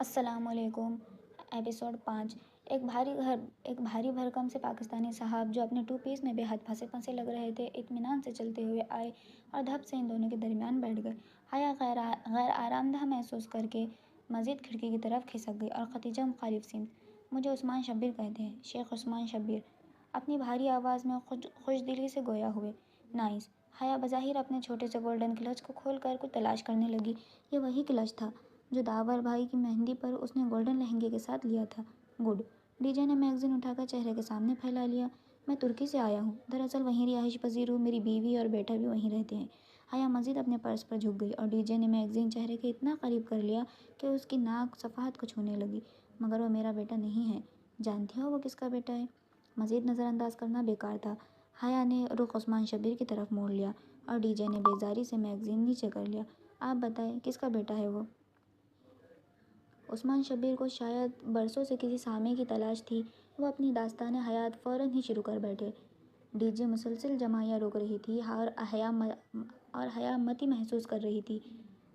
السلام علیکم۔ ایپیسوڈ 5۔ ایک بھاری بھرکم سے پاکستانی صاحب جو اپنے 2 پیس میں بے حد پھنسے پھنسے لگ رہے تھے اطمینان سے چلتے ہوئے آئے اور دھپ سے ان دونوں کے درمیان بیٹھ گئے۔ حیا غیر آرام دہ محسوس کر کے مزید کھڑکی کی طرف کھسک گئی اور خدیجہ مخالف سمت۔ مجھے عثمان شبیر کہتے ہیں، شیخ عثمان شبیر، اپنی بھاری آواز میں خوش دلی سے گویا ہوئے۔ نائس۔ حیا بظاہر اپنے چھوٹے سے گولڈن کلچ کو کھول کر کچھ تلاش کرنے لگی۔ یہ وہی کلچ تھا جو داور بھائی کی مہندی پر اس نے گولڈن لہنگے کے ساتھ لیا تھا۔ گڈ۔ ڈی جے نے میگزین اٹھا کر چہرے کے سامنے پھیلا لیا۔ میں ترکی سے آیا ہوں، دراصل وہیں رہائش پذیر ہوں، میری بیوی اور بیٹا بھی وہیں رہتے ہیں۔ حیا مزید اپنے پرس پر جھک گئی اور ڈی جے نے میگزین چہرے کے اتنا قریب کر لیا کہ اس کی ناک صفحات کو چھونے لگی۔ مگر وہ میرا بیٹا نہیں ہے۔ جانتی ہو وہ کس کا بیٹا ہے؟ مزید نظر انداز کرنا بیکار تھا۔ حیا نے رخ عثمان شبیر کی طرف موڑ لیا اور ڈی جے نے بیزاری سے میگزین نیچے کر لیا۔ آپ بتائیں کس کا بیٹا ہے وہ؟ عثمان شبیر کو شاید برسوں سے کسی سامع کی تلاش تھی۔ وہ اپنی داستان حیات فوراً ہی شروع کر بیٹھے۔ ڈی جے مسلسل جمائیاں روک رہی تھی اور حیا متی محسوس کر رہی تھی۔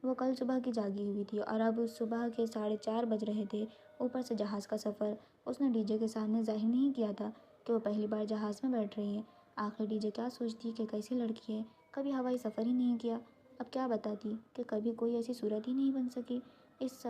وہ کل صبح کی جاگی ہوئی تھی اور اب صبح کے 4:30 بج رہے تھے۔ اوپر سے جہاز کا سفر۔ اس نے ڈی جے کے سامنے ظاہر نہیں کیا تھا کہ وہ پہلی بار جہاز میں بیٹھ رہی ہے۔ آخر ڈی جے کیا سوچتی کہ کیسی لڑکی ہے، کبھی ہوائی سفر ہی نہیں کیا۔ اب کیا بتاتی کہ کبھی کوئی ایسی صورت ہی نہیں بن سکی۔ اس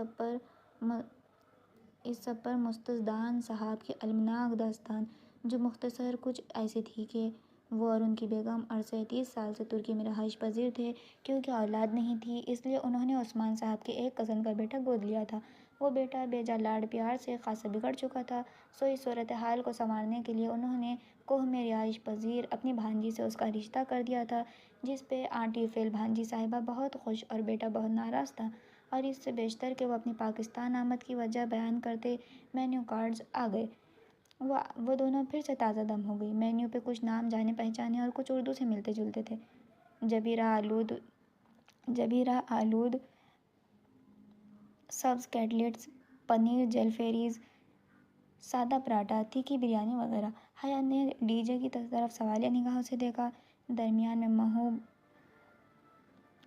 سب پر مستزدان صاحب کی المناک داستان، جو مختصر کچھ ایسی تھی کہ وہ اور ان کی بیگم عرصہ 30 سال سے ترکی میں رہائش پذیر تھے۔ کیونکہ اولاد نہیں تھی، اس لیے انہوں نے عثمان صاحب کے ایک کزن کا بیٹا گود لیا تھا۔ وہ بیٹا بیجا لاڈ پیار سے خاصا بگڑ چکا تھا، سو اس صورتحال کو سنوارنے کے لیے انہوں نے کوہ میں رہائش پذیر اپنی بھانجی سے اس کا رشتہ کر دیا تھا، جس پہ آنٹی فیل بھانجی صاحبہ بہت خوش اور بیٹا بہت ناراض تھا، اور اس سے بیشتر کہ وہ اپنی پاکستان آمد کی وجہ بیان کرتے مینیو کارڈز آ گئے۔ وہ دونوں پھر سے تازہ دم ہو گئی۔ مینیو پہ کچھ نام جانے پہچانے اور کچھ اردو سے ملتے جلتے تھے۔ جبیرہ آلود سبز کٹلیٹس، پنیر جلفریز، سادہ پراٹھا، تیکھی بریانی وغیرہ۔ حیا نے ڈی جے کی طرف سوالیہ نگاہوں سے دیکھا۔ درمیان میں محو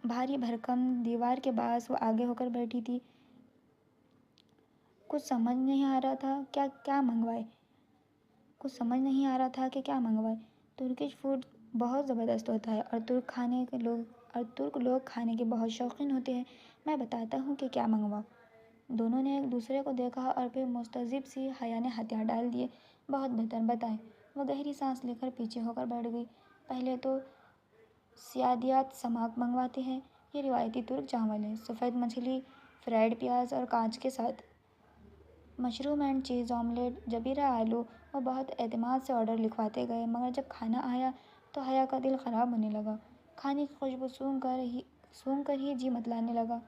بھاری بھرکم دیوار کے باعث وہ آگے ہو کر بیٹھی تھی۔ کچھ سمجھ نہیں آ رہا تھا کہ کیا منگوائے۔ ترکش فوڈ بہت زبردست ہوتا ہے اور ترک لوگ کھانے کے بہت شوقین ہوتے ہیں۔ میں بتاتا ہوں کہ کیا منگواؤ۔ دونوں نے ایک دوسرے کو دیکھا اور پھر مستعجب سی حیا نے ہتھیار ڈال دیے۔ بہت بہتر، بتائیں۔ وہ گہری سانس لے کر پیچھے ہو کر بیٹھ گئی۔ پہلے تو سیادیات سماک منگواتے ہیں۔ یہ روایتی ترک چاول ہے، سفید مچھلی، فرائیڈ پیاز اور کانچ کے ساتھ مشروم اینڈ چیز آملیٹ، جبیرہ آلو۔ وہ بہت اعتماد سے آرڈر لکھواتے گئے، مگر جب کھانا آیا تو حیا کا دل خراب ہونے لگا۔ کھانے کی خوشبو سونگھ کر ہی جی متلانے لگا۔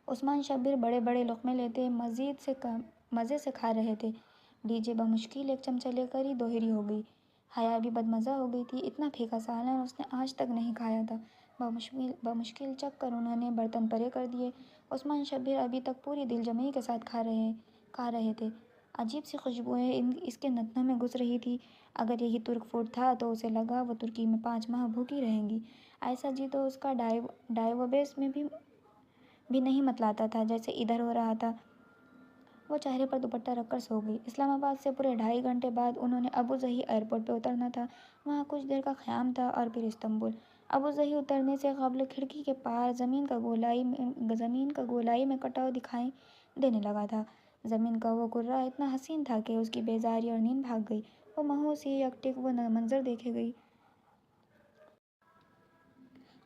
عثمان شبیر بڑے بڑے لقمے لیتے مزے سے کھا رہے تھے۔ ڈی جے بمشکل ایک چمچہ لے کر ہی دوہری ہو گئی۔ حیا بھی بدمزہ ہو گئی تھی۔ اتنا پھیکا سالن اس نے آج تک نہیں کھایا تھا۔ بمشکل چکھ کر انہوں نے برتن پرے کر دیے۔ عثمان شبیر ابھی تک پوری دل جمعی کے ساتھ کھا رہے تھے۔ عجیب سی خوشبوئیں اس کے نتنوں میں گھس رہی تھی۔ اگر یہی ترک فوڈ تھا تو اسے لگا وہ ترکی میں 5 ماہ بھوکی رہیں گی۔ ایسا جی تو اس کا ڈائیوبیس میں بھی نہیں متلاتا تھا جیسے ادھر ہو رہا تھا۔ وہ چہرے پر دوپٹہ رکھ کر سو گئی۔ اسلام آباد سے پورے 2.5 گھنٹے بعد انہوں نے ابوظہی ایئرپورٹ پہ اترنا تھا۔ وہاں کچھ دیر کا قیام تھا اور پھر استنبول۔ ابوظہی اترنے سے قبل کھڑکی کے پار زمین کا گولائی میں کٹاؤ دکھائی دینے لگا تھا۔ زمین کا وہ کرہ اتنا حسین تھا کہ اس کی بیزاری اور نیند بھاگ گئی۔ وہ محو سی یکٹک وہ منظر دیکھے گئی۔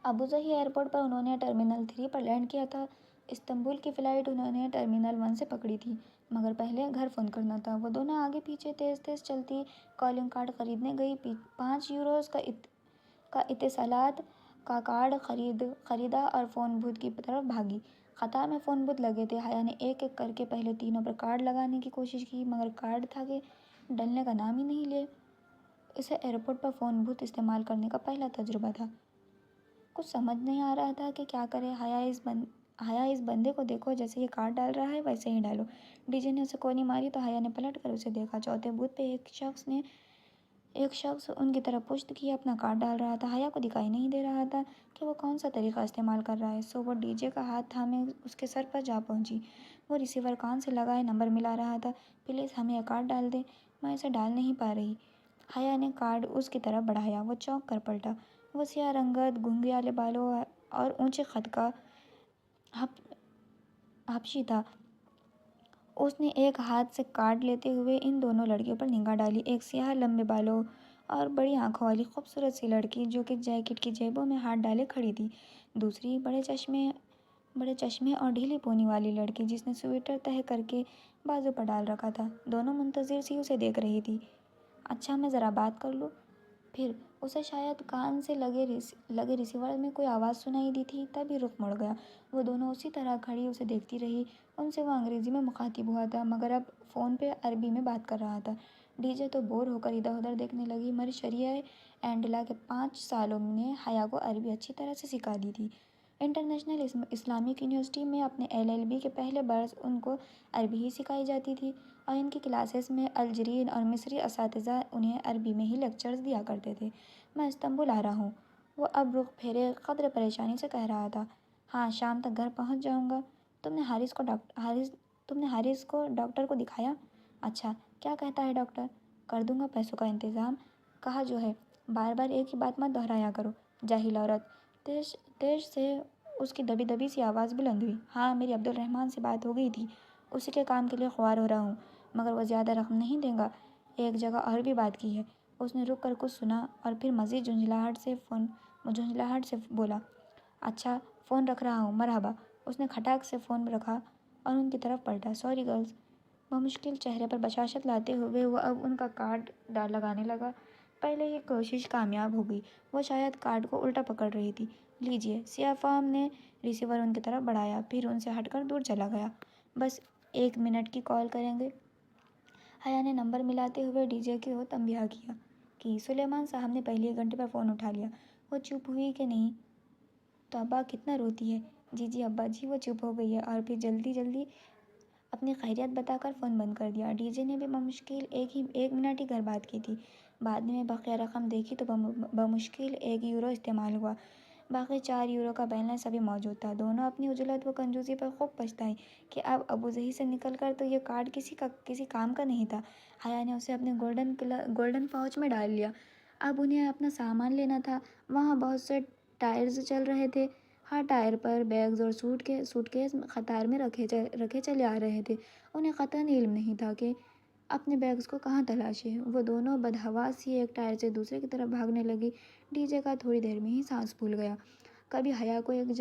ابوظہی ایئرپورٹ پر انہوں نے ٹرمینل 3 پر لینڈ کیا تھا۔ استنبول کی فلائٹ انہوں نے ٹرمینل 1 سے پکڑی تھی، مگر پہلے گھر فون کرنا تھا۔ وہ دونوں آگے پیچھے تیز تیز چلتی کالنگ کارڈ خریدنے گئی۔ 5 یوروز کا اتصالات کا کارڈ خریدا اور فون بوتھ کی طرف بھاگی۔ قطار میں فون بوتھ لگے تھے۔ حیا نے ایک ایک کر کے پہلے تینوں پر کارڈ لگانے کی کوشش کی، مگر کارڈ تھا کہ ڈلنے کا نام ہی نہیں لے۔ اسے ایئرپورٹ پر فون بوتھ استعمال کرنے کا پہلا تجربہ تھا۔ کچھ سمجھ نہیں آ رہا تھا کہ کیا کرے۔ حیا اس بندے کو دیکھو، جیسے یہ کارڈ ڈال رہا ہے ویسے ہی ڈالو۔ ڈی جے نے اسے کونی ماری تو حیا نے پلٹ کر اسے دیکھا۔ چوتھے بوتھ پہ ایک شخص نے ایک شخص ان کی طرف پشت کیے اپنا کارڈ ڈال رہا تھا۔ حیا کو دکھائی نہیں دے رہا تھا کہ وہ کون سا طریقہ استعمال کر رہا ہے، سو وہ ڈی جے کا ہاتھ تھامے اس کے سر پر جا پہنچی۔ وہ ریسیور کان سے لگائے نمبر ملا رہا تھا۔ پلیز ہمیں یہ کارڈ ڈال دیں، میں اسے ڈال نہیں پا رہی۔ حیا نے کارڈ اس کی طرف بڑھایا۔ وہ چونک کر پلٹا۔ وہ سیاہ رنگت گھنگھریالے بالوں اور اونچے قد کا حبشی تھا۔ اس نے ایک ہاتھ سے کارڈ لیتے ہوئے ان دونوں لڑکیوں پر نگاہ ڈالی۔ ایک سیاہ لمبے بالوں اور بڑی آنکھوں والی خوبصورت سی لڑکی جو کہ جیکٹ کی جیبوں میں ہاتھ ڈالے کھڑی تھی۔ دوسری بڑے چشمے اور ڈھیلی پونی والی لڑکی جس نے سویٹر تہہ کر کے بازو پر ڈال رکھا تھا۔ دونوں منتظر سی اسے دیکھ رہی تھی۔ اچھا میں ذرا بات کر لوں؟ پھر اسے شاید کان سے لگے ریسیور میں کوئی آواز سنائی دی تھی، تبھی رخ مڑ گیا۔ وہ دونوں اسی طرح کھڑی اسے دیکھتی رہی۔ ان سے وہ انگریزی میں مخاطب ہوا تھا مگر اب فون پہ عربی میں بات کر رہا تھا۔ ڈی جے تو بور ہو کر ادھر ادھر دیکھنے لگی۔ مگر شریعہ اینڈلا کے 5 سالوں نے حیا کو عربی اچھی طرح سے سکھا دی تھی۔ انٹرنیشنل اسلامک یونیورسٹی میں اپنے LLB کے پہلے برس ان کو عربی ہی سکھائی جاتی تھی اور ان کی کلاسز میں الجیرین اور مصری اساتذہ انہیں عربی میں ہی لیکچرز دیا کرتے تھے۔ میں استنبول آ رہا ہوں، وہ اب رخ پھیرے قدر پریشانی سے کہہ رہا تھا۔ ہاں شام تک گھر پہنچ جاؤں گا۔ تم نے حارث کو ڈاکٹر کو دکھایا؟ اچھا کیا کہتا ہے ڈاکٹر؟ کر دوں گا پیسوں کا انتظام، کہا جو ہے۔ بار بار ایک ہی بات مت دہرایا کرو، جاہل عورت۔ تیز سے اس کی دبی دبی سی آواز بلند ہوئی۔ ہاں میری عبدالرحمن سے بات ہو گئی تھی، اسی کے کام کے لیے خوار ہو رہا ہوں، مگر وہ زیادہ رقم نہیں دے گا۔ ایک جگہ اور بھی بات کی ہے۔ اس نے رک کر کچھ سنا اور پھر مزید جھنجھلاہٹ سے بولا۔ اچھا فون رکھ رہا ہوں، مرحبا۔ اس نے کھٹاک سے فون رکھا اور ان کی طرف پلٹا۔ Sorry girls. بمشکل چہرے پر بشاشت لاتے ہوئے وہ اب ان کا کارڈ لگانے لگا۔ پہلے ہی کوشش کامیاب ہو گئی۔ وہ شاید کارڈ کو الٹا پکڑ رہی تھی۔ لیجیے۔ سیاہ فام نے ریسیور ان کی طرف بڑھایا، پھر ان سے ہٹ کر دور چلا گیا۔ بس 1 منٹ کی کال کریں گے؟ حیا نے نمبر ملاتے ہوئے ڈی جے کو تنبیہ کیا کہ سلیمان صاحب نے پہلے 1 گھنٹے پر فون اٹھا لیا۔ وہ چپ ہوئی کہ نہیں تو ابا کتنا روتی ہے؟ جی ابا جی۔ وہ چپ ہو گئی ہے اور پھر جلدی اپنی خیریت بتا کر فون بند کر دیا۔ ڈی جے نے بھی بمشکل 1 منٹ ہی گھر بات کی تھی۔ بعد میں بقیہ رقم دیکھی تو بمشکل 1 یورو استعمال ہوا۔ باقی 4 یورو کا بیلنس ابھی موجود تھا۔ دونوں اپنی عجلت و کنجوسی پر خوب پچھتائیں کہ اب ابوظہی سے نکل کر تو یہ کارڈ کسی کام کا نہیں تھا۔ حیا نے اسے اپنے گولڈن پاؤچ میں ڈال لیا۔ اب انہیں اپنا سامان لینا تھا۔ وہاں بہت سے ٹائرز چل رہے تھے۔ ہر ٹائر پر بیگز اور سوٹ کیس قطار میں رکھے چلے آ رہے تھے۔ انہیں قطعاً علم نہیں تھا کہ اپنے بیگز کو کہاں تلاشیں۔ وہ دونوں بدحواس سی ایک ٹائر سے دوسرے کی طرف بھاگنے لگی۔ ڈی جے کا تھوڑی دیر میں ہی سانس پھول گیا۔ کبھی حیا کو ایک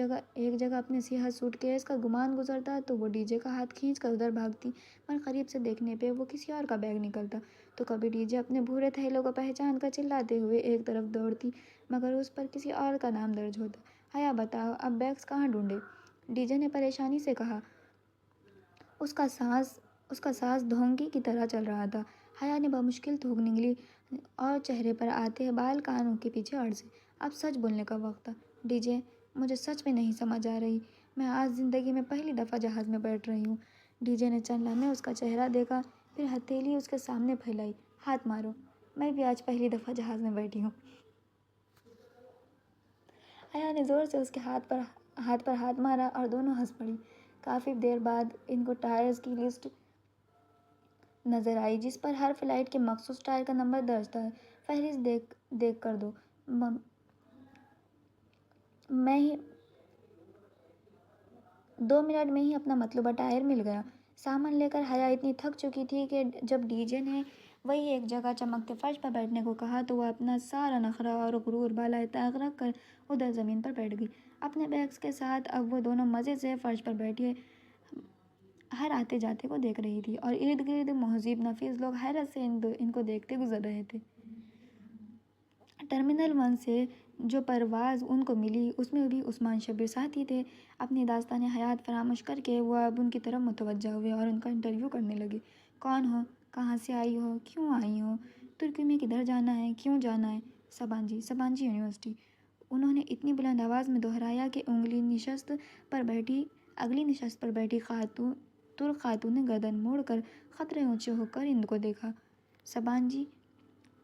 جگہ اپنے سیاہ سوٹ کیس کا گمان گزرتا تو وہ ڈی جے کا ہاتھ کھینچ کر ادھر بھاگتی، مگر قریب سے دیکھنے پہ وہ کسی اور کا بیگ نکلتا تو کبھی ڈی جے اپنے بھورے تھیلوں کو پہچان کر چلاتے ہوئے ایک طرف دوڑتی، مگر اس پر کسی اور کا نام درج ہوتا۔ حیا بتاؤ اب بیگز کہاں ڈھونڈیں؟ ڈی جے نے پریشانی سے کہا۔ اس کا سانس دھونکی کی طرح چل رہا تھا۔ حیا نے بمشکل تھوک نگلی اور چہرے پر آتے بال کانوں کے پیچھے اڑ سے۔ اب سچ بولنے کا وقت تھا۔ ڈی جے مجھے سچ میں نہیں سمجھ آ رہی، میں آج زندگی میں پہلی دفعہ جہاز میں بیٹھ رہی ہوں۔ ڈی جے نے چند لمحے اس کا چہرہ دیکھا، پھر ہتھیلی اس کے سامنے پھیلائی۔ ہاتھ مارو، میں بھی آج پہلی دفعہ جہاز میں بیٹھی ہوں۔ حیا نے زور سے اس کے ہاتھ پر ہاتھ مارا اور دونوں ہنس پڑی۔ کافی دیر بعد ان کو ٹائرز کی لسٹ نظر آئی جس پر ہر فلائٹ کے مخصوص ٹائر کا نمبر درج تھا۔ فہرست دیکھ کر دو۔ میں ہی 2 منٹ میں ہی اپنا مطلوبہ ٹائر مل گیا۔ سامان لے کر حیا اتنی تھک چکی تھی کہ جب ڈی جے نے وہی ایک جگہ چمکتے فرش پر بیٹھنے کو کہا تو وہ اپنا سارا نخرہ اور غرور بالائے طاق رکھ کر ادھر زمین پر بیٹھ گئی۔ اپنے بیگز کے ساتھ اب وہ دونوں مزے سے فرش پر بیٹھے ہر آتے جاتے کو دیکھ رہی تھی اور ارد گرد مہذب نفیس لوگ حیرت سے ان کو دیکھتے گزر رہے تھے۔ ٹرمینل 1 سے جو پرواز ان کو ملی اس میں بھی عثمان شبیر ساتھی تھے۔ اپنی داستان حیات فراموش کر کے وہ اب ان کی طرف متوجہ ہوئے اور ان کا انٹرویو کرنے لگے۔ کون ہو؟ کہاں سے آئی ہو؟ کیوں آئی ہو؟ ترکی میں کدھر جانا ہے؟ کیوں جانا ہے؟ سبانجی یونیورسٹی۔ انہوں نے اتنی بلند آواز میں دہرایا کہ اگلی نشست پر بیٹھی ترک خاتون نے گردن موڑ کر خطرے اونچے ہو کر ان کو دیکھا۔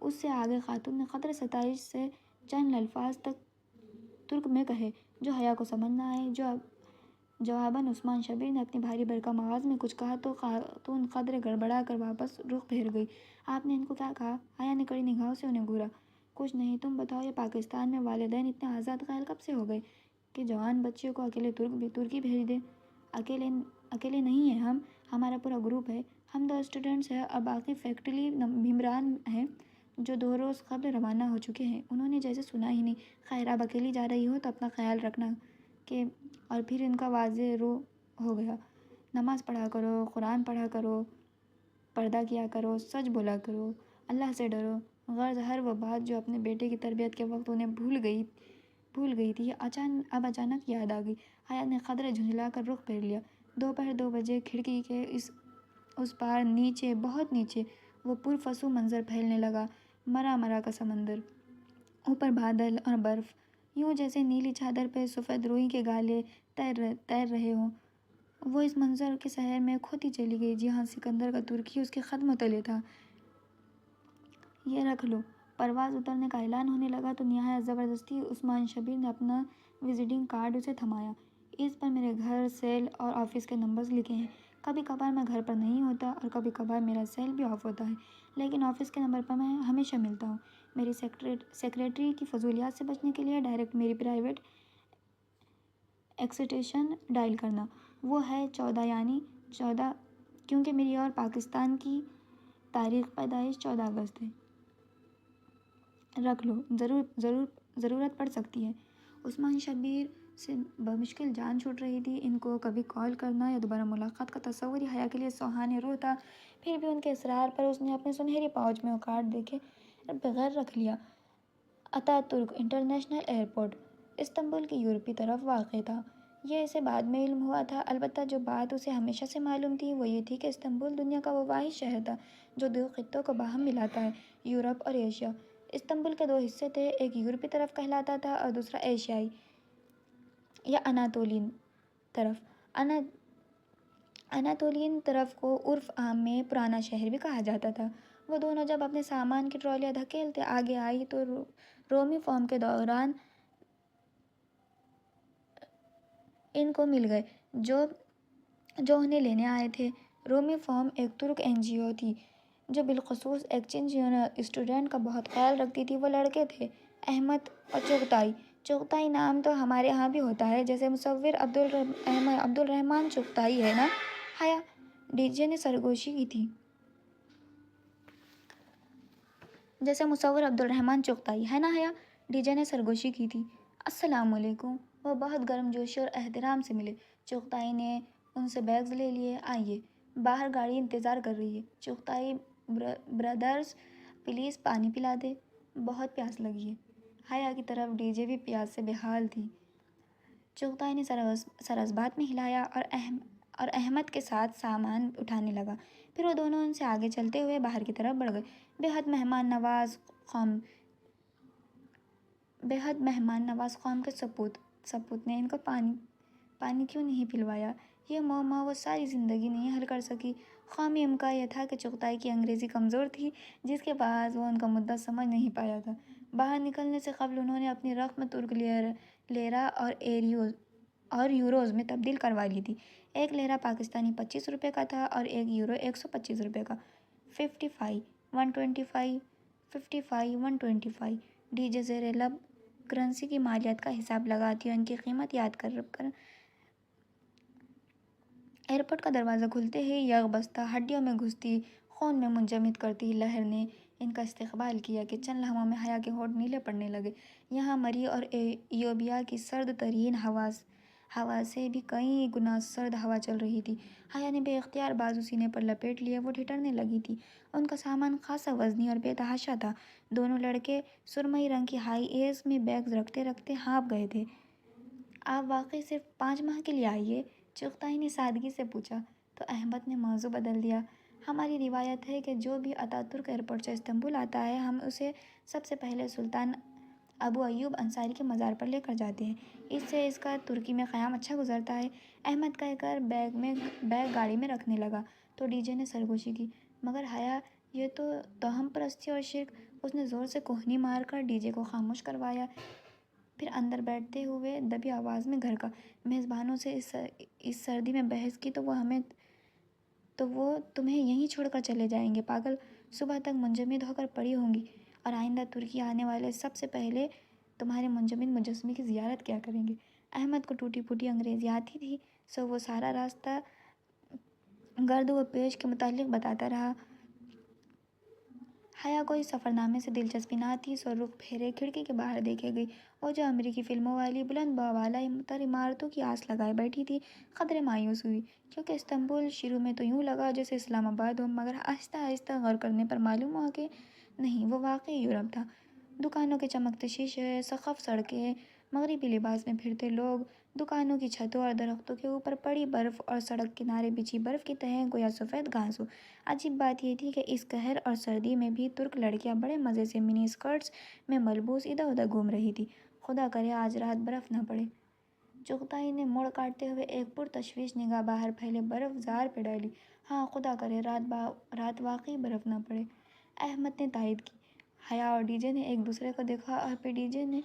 اس سے آگے خاتون نے قدر ستائش سے چند الفاظ تک ترک میں کہے جو حیا کو سمجھ نہ آئے۔ جواباً عثمان شبیر نے اپنی بھاری بھرکم آواز میں کچھ کہا تو خاتون قدر گڑبڑا کر واپس رخ پھیر گئی۔ آپ نے ان کو کیا کہا؟ حیا نے کڑی نگاہوں سے انہیں گھورا۔ کچھ نہیں، تم بتاؤ، یہ پاکستان میں والدین اتنے آزاد خیال کب سے ہو گئے کہ جوان بچے کو اکیلے ترکی بھیج دیں؟ اکیلے نہیں ہیں ہم، ہمارا پورا گروپ ہے۔ ہم 2 اسٹوڈنٹس ہیں اور باقی فیکلٹی ممبران ہیں جو 2 روز قبل روانہ ہو چکے ہیں۔ انہوں نے جیسے سنا ہی نہیں۔ خیر، اب اکیلی جا رہی ہو تو اپنا خیال رکھنا کہ اور پھر ان کا واضح رو ہو گیا۔ نماز پڑھا کرو، قرآن پڑھا کرو، پردہ کیا کرو، سچ بولا کرو، اللہ سے ڈرو۔ غرض ہر وہ بات جو اپنے بیٹے کی تربیت کے وقت انہیں بھول گئی تھی اب اچانک یاد آ گئی۔ حیا نے قدرے جھنجھلا کر رخ پھیر لیا۔ دوپہر 2 بجے کھڑکی کے اس پار نیچے، بہت نیچے، وہ پرفسو منظر پھیلنے لگا۔ مرا کا سمندر، اوپر بادل اور برف، یوں جیسے نیلی چادر پہ سفید روئی کے گالے تیر رہے ہوں۔ وہ اس منظر کے سحر میں کھوتی چلی گئی جہاں سکندر کا ترکی اس کے قدموں تلے تھا۔ یہ رکھ لو۔ پرواز اترنے کا اعلان ہونے لگا تو نہایت زبردستی عثمان شبیر نے اپنا وزٹنگ کارڈ اسے تھمایا۔ اس پر میرے گھر، سیل اور آفس کے نمبرز لکھے ہیں۔ کبھی کبھار میں گھر پر نہیں ہوتا اور کبھی کبھار میرا سیل بھی آف ہوتا ہے، لیکن آفس کے نمبر پر میں ہمیشہ ملتا ہوں۔ میری سیکریٹری کی فضولیات سے بچنے کے لیے ڈائریکٹ میری پرائیویٹ ایکسٹینشن ڈائل کرنا۔ وہ ہے 14، یعنی 14، کیونکہ میری اور پاکستان کی تاریخ پیدائش 14 اگست ہے۔ رکھ لو، ضرورت پڑ سکتی ہے۔ عثمان شبیر سے بمشکل جان چھوٹ رہی تھی۔ ان کو کبھی کال کرنا یا دوبارہ ملاقات کا تصور ہی حیا کے لیے سوہانہ روح تھا۔ پھر بھی ان کے اصرار پر اس نے اپنے سنہری پاؤچ میں وہ کارڈ دیکھے بغیر رکھ لیا۔ اتاترک انٹرنیشنل ایئرپورٹ استنبول کی یورپی طرف واقع تھا۔ یہ اسے بعد میں علم ہوا تھا، البتہ جو بات اسے ہمیشہ سے معلوم تھی وہ یہ تھی کہ استنبول دنیا کا وہ واحد شہر تھا جو 2 خطوں کو باہم ملاتا ہے، یورپ اور ایشیا۔ استنبول کے 2 حصے تھے، ایک یورپی طرف کہلاتا تھا اور دوسرا ایشیائی یا اناطولین طرف۔ اناطولین طرف کو عرف عام میں پرانا شہر بھی کہا جاتا تھا۔ وہ دونوں جب اپنے سامان کی ٹرالیاں دھکیلتے آگے آئی تو رومی فارم کے دوران ان کو مل گئے جو انہیں لینے آئے تھے۔ رومی فارم ایک ترک NGO تھی جو بالخصوص ایک چنچیان اسٹوڈنٹ کا بہت خیال رکھتی تھی۔ وہ لڑکے تھے، احمد اور چغتائی۔ چغتائی نام تو ہمارے ہاں بھی ہوتا ہے، جیسے مصور عبدالرحمن چغتائی ہے نا حیا؟ ڈی جے نے سرگوشی کی تھی۔ جیسے مصور عبدالرحمن چغتائی ہے نا حیا؟ ڈی جے نے سرگوشی کی تھی۔ السلام علیکم۔ وہ بہت گرم جوشی اور احترام سے ملے۔ چغتائی نے ان سے بیگز لے لیے۔ آئیے، باہر گاڑی انتظار کر رہی ہے۔ چغتائی برادرز، پلیز پانی پلا دیں، بہت پیاس لگی ہے۔ حیا کی طرف ڈی جے بھی پیاس سے بے حال تھی۔ چغتائی نے سر اس بات میں ہلایا اور احمد کے ساتھ سامان اٹھانے لگا۔ پھر وہ دونوں ان سے آگے چلتے ہوئے باہر کی طرف بڑھ گئے۔ بے حد مہمان نواز قوم کے سپوت نے ان کو پانی کیوں نہیں پلوایا؟ یہ معمہ وہ ساری زندگی نہیں حل کر سکی۔ قومی عمقہ یہ تھا کہ چغتائی کی انگریزی کمزور تھی، جس کے باعث وہ ان کا مدعا سمجھ نہیں پایا تھا۔ باہر نکلنے سے قبل انہوں نے اپنی رقم ترک لیرہ اور یوروز میں تبدیل کروا لی تھی۔ ایک لیرہ پاکستانی 25 روپے کا تھا اور ایک یورو 125 روپے کا۔ 55 ڈی جے زیر لب کرنسی کی مالیت کا حساب لگاتی اور ان کی قیمت یاد کر ایئرپورٹ کا دروازہ کھلتے ہی یغ بستہ ہڈیوں میں گھستی، خون میں منجمد کرتی لہر نے ان کا استقبال کیا کہ چند لمحوں میں حیا کے ہونٹ نیلے پڑنے لگے۔ یہاں مری اور ایوبیا کی سرد ترین ہوا سے بھی کئی گنا سرد ہوا چل رہی تھی۔ حیا نے بے اختیار بازو سینے پر لپیٹ لیے، وہ ٹھٹرنے لگی تھی۔ ان کا سامان خاصا وزنی اور بے تحاشا تھا۔ دونوں لڑکے سرمئی رنگ کی ہائی ایس میں بیگز رکھتے رکھتے ہانپ گئے تھے۔ آپ واقعی صرف 5 ماہ کے لیے آئی ہیں؟ چغتائی نے سادگی سے پوچھا تو احمد نے موضوع بدل دیا۔ ہماری روایت ہے کہ جو بھی اتاترک ایئرپورٹ سے استنبول آتا ہے ہم اسے سب سے پہلے سلطان ابو ایوب انصاری کے مزار پر لے کر جاتے ہیں، اس سے اس کا ترکی میں قیام اچھا گزرتا ہے۔ احمد کہہ کر بیگ گاڑی میں رکھنے لگا تو ڈی جے نے سرگوشی کی، مگر حیا، یہ تو توہم پرستی اور شرک۔ اس نے زور سے کوہنی مار کر ڈی جے کو خاموش کروایا، پھر اندر بیٹھتے ہوئے دبی آواز میں گھر کا میزبانوں سے اس سردی میں بحث کی تو وہ تمہیں یہیں چھوڑ کر چلے جائیں گے پاگل، صبح تک منجمد ہو کر پڑی ہوں گی، اور آئندہ ترکی آنے والے سب سے پہلے تمہارے منجمد مجسمے کی زیارت کیا کریں گے۔ احمد کو ٹوٹی پھوٹی انگریزی آتی تھی، سو وہ سارا راستہ گرد و پیش کے متعلق بتاتا رہا۔ حیا کو اس سفر نامے سے دلچسپی نہ تھی، سو رخ پھیرے کھڑکی کے باہر دیکھے گئی۔ وہ جو امریکی فلموں والی بلند بالا تر عمارتوں کی آس لگائے بیٹھی تھی، قدرے مایوس ہوئی، کیونکہ استنبول شروع میں تو یوں لگا جیسے اسلام آباد ہو، مگر آہستہ آہستہ غور کرنے پر معلوم ہوا کہ نہیں، وہ واقعی یورپ تھا۔ دکانوں کے چمکتے شیشے، سقف سڑکیں، مغربی لباس میں پھرتے لوگ، دکانوں کی چھتوں اور درختوں کے اوپر پڑی برف، اور سڑک کنارے بچھی برف کی تہیں گویا سفید گھاس ہو۔ عجیب بات یہ تھی کہ اس قہر اور سردی میں بھی ترک لڑکیاں بڑے مزے سے منی اسکرٹس میں ملبوس ادھر ادھر گھوم رہی تھی۔ خدا کرے آج رات برف نہ پڑے۔ چغتائی نے موڑ کاٹتے ہوئے ایک پرتشویش نگاہ باہر پھیلے برف زار پہ ڈالی۔ ہاں، خدا کرے رات واقعی برف نہ پڑے، احمد نے تائید کی۔ حیا اور ڈی جے نے ایک دوسرے کو دیکھا، اور پھر ڈی جے نے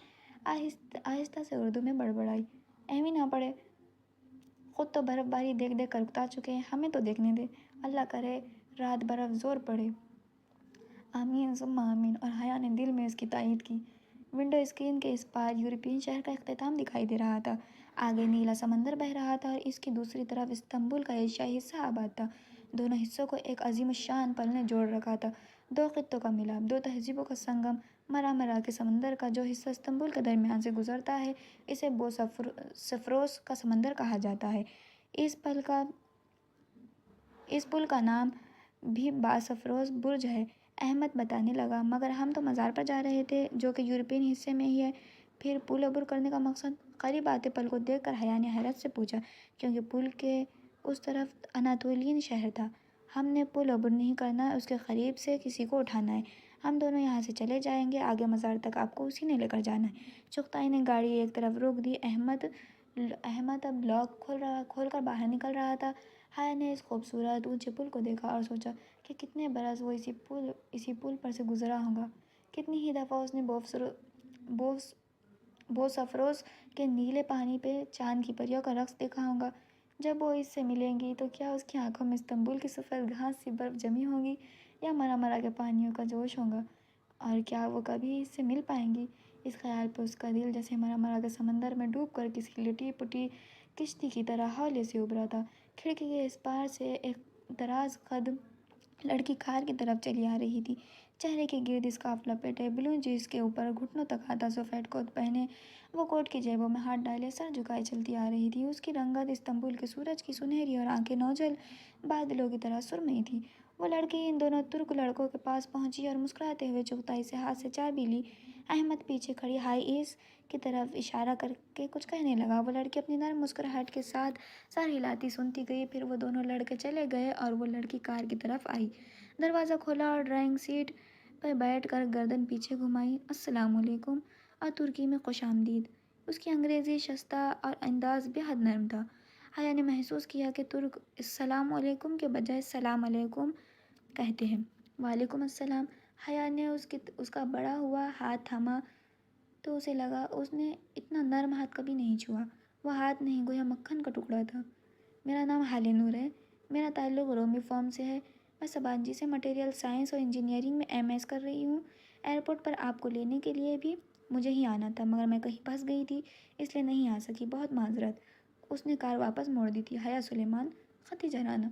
آہستہ سے اردو میں بڑبڑائی، ایویں نہ پڑے، خود تو برف باری دیکھ دیکھ کر اکتا چکے ہیں، ہمیں تو دیکھنے دے، اللہ کرے رات برف زور پڑے۔ آمین ثم آمین، اور حیا نے دل میں اس کی تائید کی۔ ونڈو اسکرین کے اس پار یورپین شہر کا اختتام دکھائی دے رہا تھا۔ آگے نیلا سمندر بہہ رہا تھا، اور اس کی دوسری طرف استنبول کا ایشیائی حصہ آباد تھا۔ دونوں حصوں کو ایک عظیم الشان پل نے جوڑ رکھا تھا، دو خطوں کا ملاپ، دو تہذیبوں کا سنگم۔ مرا کے سمندر کا جو حصہ استنبول کے درمیان سے گزرتا ہے، اسے بوسفورس کا سمندر کہا جاتا ہے۔ اس پل کا نام بھی باسفورس برج ہے، احمد بتانے لگا، مگر ہم تو مزار پر جا رہے تھے، جو کہ یورپین حصے میں ہی ہے، پھر پل عبور کرنے کا مقصد؟ قریب آتے پل کو دیکھ کر حیا نے حیرت سے پوچھا، کیونکہ پل کے اس طرف اناطولین شہر تھا۔ ہم نے پل عبور نہیں کرنا، اس کے قریب سے کسی کو اٹھانا ہے، ہم دونوں یہاں سے چلے جائیں گے، آگے مزار تک آپ کو اسی نے لے کر جانا ہے۔ چغتائی نے گاڑی ایک طرف روک دی، احمد اب لاک کھول کر باہر نکل رہا تھا۔ حیا نے اس خوبصورت اونچے پل کو دیکھا اور سوچا کہ کتنے برس وہ اسی پل پر سے گزرا ہوگا، کتنی ہی دفعہ اس نے بوسفورس کے نیلے پانی پہ چاند کی پریوں کا رقص دیکھا ہوگا۔ جب وہ اس سے ملیں گی تو کیا اس کی آنکھوں میں استنبول کی سفید گھاس سی برف جمی ہوگی، یا مرا کے پانیوں کا جوش ہوگا، اور کیا وہ کبھی اس سے مل پائیں گی؟ اس خیال پہ اس کا دل جیسے مرا کے سمندر میں ڈوب کر کسی لٹی پٹی کشتی کی طرح ہولے سے ابھرا تھا۔ کھڑکی کے اس پار سے ایک دراز قد لڑکی کار کی طرف چلی آ رہی تھی، چہرے کے گرد اسکارف لپیٹے، بلو جینس کے اوپر گھٹنوں تک آتا سفید کوٹ پہنے، وہ کوٹ کی جیبوں میں ہاتھ ڈالے سر جھکائے چلتی آ رہی تھی۔ اس کی رنگت استنبول کے سورج کی سنہری اور آنکھیں نوجل بادلوں کی طرح سرمئی تھی۔ وہ لڑکی ان دونوں ترک لڑکوں کے پاس پہنچی اور مسکراتے ہوئے چغتائی سے ہاتھ سے چابی لی۔ احمد پیچھے کھڑی ہائی ایس کی طرف اشارہ کر کے کچھ کہنے لگا۔ وہ لڑکی اپنی نرم مسکراہٹ کے ساتھ سر ہلاتی سنتی گئی، پھر وہ دونوں لڑکے چلے گئے اور وہ لڑکی کار کی طرف آئی، دروازہ کھولا اور ڈرائیونگ سیٹ پر بیٹھ کر گردن پیچھے گھمائی۔ السلام علیکم، اور ترکی میں خوش آمدید۔ اس کی انگریزی شستہ اور انداز بے حد نرم تھا۔ حیا نے محسوس کیا کہ ترک السلام علیکم کے بجائے السلام علیکم کہتے ہیں۔ وعلیکم السلام۔ حیا نے اس کا بڑا ہوا ہاتھ تھاما تو اسے لگا اس نے اتنا نرم ہاتھ کبھی نہیں چھوا۔ وہ ہاتھ نہیں، گویا مکھن کا ٹکڑا تھا۔ میرا نام حالے نور ہے، میرا تعلق رومی فارم سے ہے، میں سبانجی سے مٹیریل سائنس اور انجینئرنگ میں MS کر رہی ہوں۔ ایئرپورٹ پر آپ کو لینے کے لیے بھی مجھے ہی آنا تھا، مگر میں کہیں پھنس گئی تھی، اس لیے نہیں آ سکی، بہت معذرت۔ اس نے کار واپس موڑ دی تھی۔ حیا سلیمان، ختیجہ رانا۔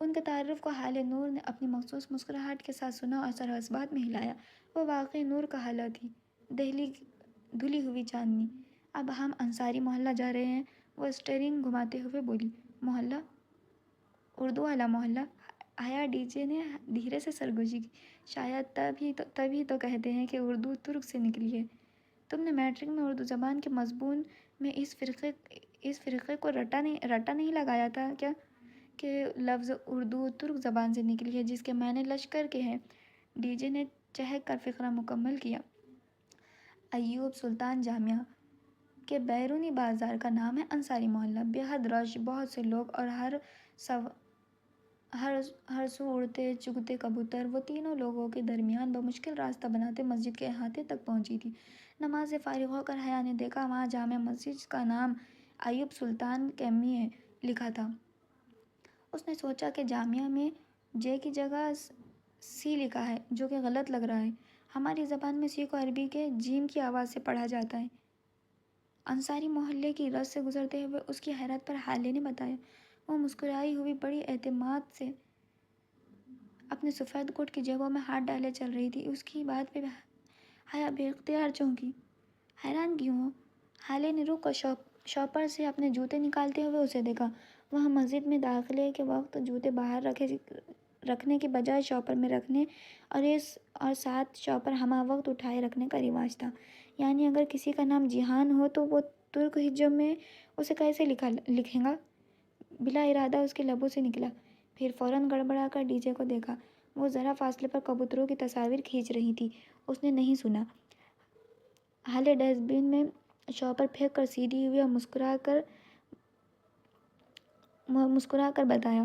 ان کے تعارف کو حالے نور نے اپنی مخصوص مسکراہٹ کے ساتھ سنا اور سر حسبات میں ہلایا۔ وہ واقعی نور کا حالہ تھی، دھلی ہوئی چاندنی۔ اب ہم انصاری محلہ جا رہے ہیں، وہ اسٹیئرنگ گھماتے ہوئے بولی۔ محلہ؟ اردو والا محلہ؟ حیا ڈی جے نے دھیرے سے سرگوشی کی۔ شاید تبھی تو کہتے ہیں کہ اردو ترک سے نکلی ہے۔ تم نے میٹرک میں اردو زبان کے مضمون میں اس فرقے کو رٹا نہیں لگایا تھا کیا، کہ لفظ اردو ترک زبان سے نکلی ہے، جس کے معنی لشکر کے ہیں؟ ڈی جے نے چہک کر فقرہ مکمل کیا۔ ایوب سلطان جامعہ کے بیرونی بازار کا نام ہے انصاری محلہ، بے حد رش، بہت سے لوگ، اور ہر سو اڑتے چگتے کبوتر، وہ تینوں لوگوں کے درمیان بمشکل راستہ بناتے مسجد کے احاطے تک پہنچی تھی۔ نماز سے فارغ ہو کر حیا نے دیکھا وہاں جامع مسجد کا نام ایوب سلطان کیمیا لکھا تھا۔ اس نے سوچا کہ جامعہ میں جے کی جگہ سی لکھا ہے، جو کہ غلط لگ رہا ہے۔ ہماری زبان میں سی کو عربی کے جیم کی آواز سے پڑھا جاتا ہے۔ انصاری محلے کی رس سے گزرتے ہوئے اس کی حیرت پر حالے نے بتایا۔ وہ مسکرائی ہوئی بڑی اعتماد سے اپنے سفید کوٹ کی جیبوں میں ہاتھ ڈالے چل رہی تھی۔ اس کی بات پہ حیا بے اختیار چونکی۔ حیران کیوں ہو؟ حالے نے رک کر شاپر سے اپنے جوتے نکالتے ہوئے اسے دیکھا۔ وہاں مسجد میں داخلے کے وقت جوتے باہر رکھنے کی بجائے شاپر میں رکھنے اور ساتھ شاپر ہمہ وقت اٹھائے رکھنے کا رواج تھا۔ یعنی اگر کسی کا نام جیہان ہو تو وہ ترک ہجم میں اسے کیسے لکھیں گا؟ بلا ارادہ اس کے لبوں سے نکلا، پھر فوراً گڑبڑا کر ڈی جے کو دیکھا۔ وہ ذرا فاصلے پر کبوتروں کی تصاویر کھینچ رہی تھی۔ اس نے نہیں سنا۔ حالے ڈسٹ بن میں شاپر پھینک کر سیدھی ہوئی اور مسکرا کر بتایا۔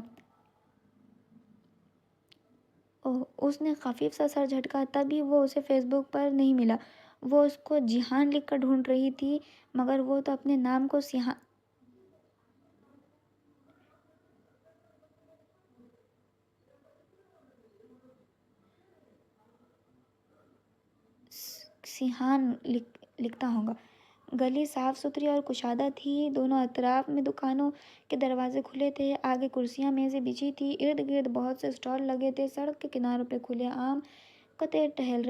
اس نے خفیف سا سر جھٹکا، تب بھی وہ اسے فیس بک پر نہیں ملا۔ وہ اس کو جیہان لکھ کر ڈھونڈ رہی تھی، مگر وہ تو اپنے نام کو سیحان لکھتا ہوگا۔ گلی صاف ستھری اور کشادہ تھی۔ دونوں اطراف میں دکانوں کے دروازے کھلے تھے، آگے کرسیاں میزیں بچھی تھیں، ارد گرد بہت سے اسٹال لگے تھے۔ سڑک کے کناروں پہ کھلے عام کتے ٹہل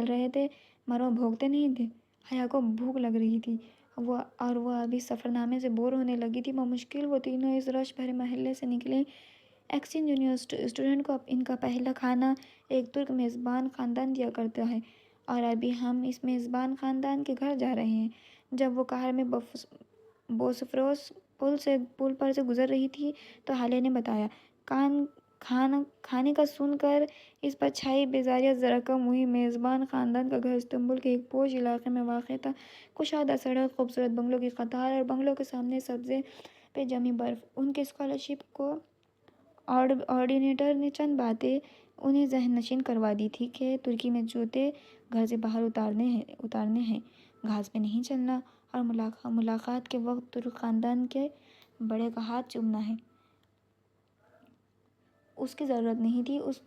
رہے تھے، مروں بھونکتے نہیں تھے۔ حیا کو بھوک لگ رہی تھی اور وہ ابھی سفر نامے سے بور ہونے لگی تھی۔ بمشکل وہ تینوں اس رش بھرے محلے سے نکلیں۔ ایکسچینج اسٹوڈنٹ کو ان کا پہلا کھانا ایک ترک میزبان خاندان دیا کرتا ہے، اور ابھی ہم اس میزبان خاندان کے گھر جا رہے ہیں۔ جب وہ کار میں بوسفورس پل پر سے گزر رہی تھی تو حالے نے بتایا۔ کھانے کا سن کر اس پر چھائی بیزاریت ذرا کم ہوئی۔ میزبان خاندان کا گھر استنبول کے ایک پوش علاقے میں واقع تھا۔ کشادہ سڑک، خوبصورت بنگلوں کی قطار اور بنگلوں کے سامنے سبزے پہ جمی برف۔ ان کے اسکالرشپ کو آرڈینیٹر نے چند باتیں انہیں ذہن نشین کروا دی تھی کہ ترکی میں جوتے گھر سے باہر اتارنے ہیں، گھاس پہ نہیں چلنا، اور ملاقات کے وقت ترک خاندان کے بڑے کا ہاتھ چومنا ہے۔ اس کی ضرورت نہیں تھی اس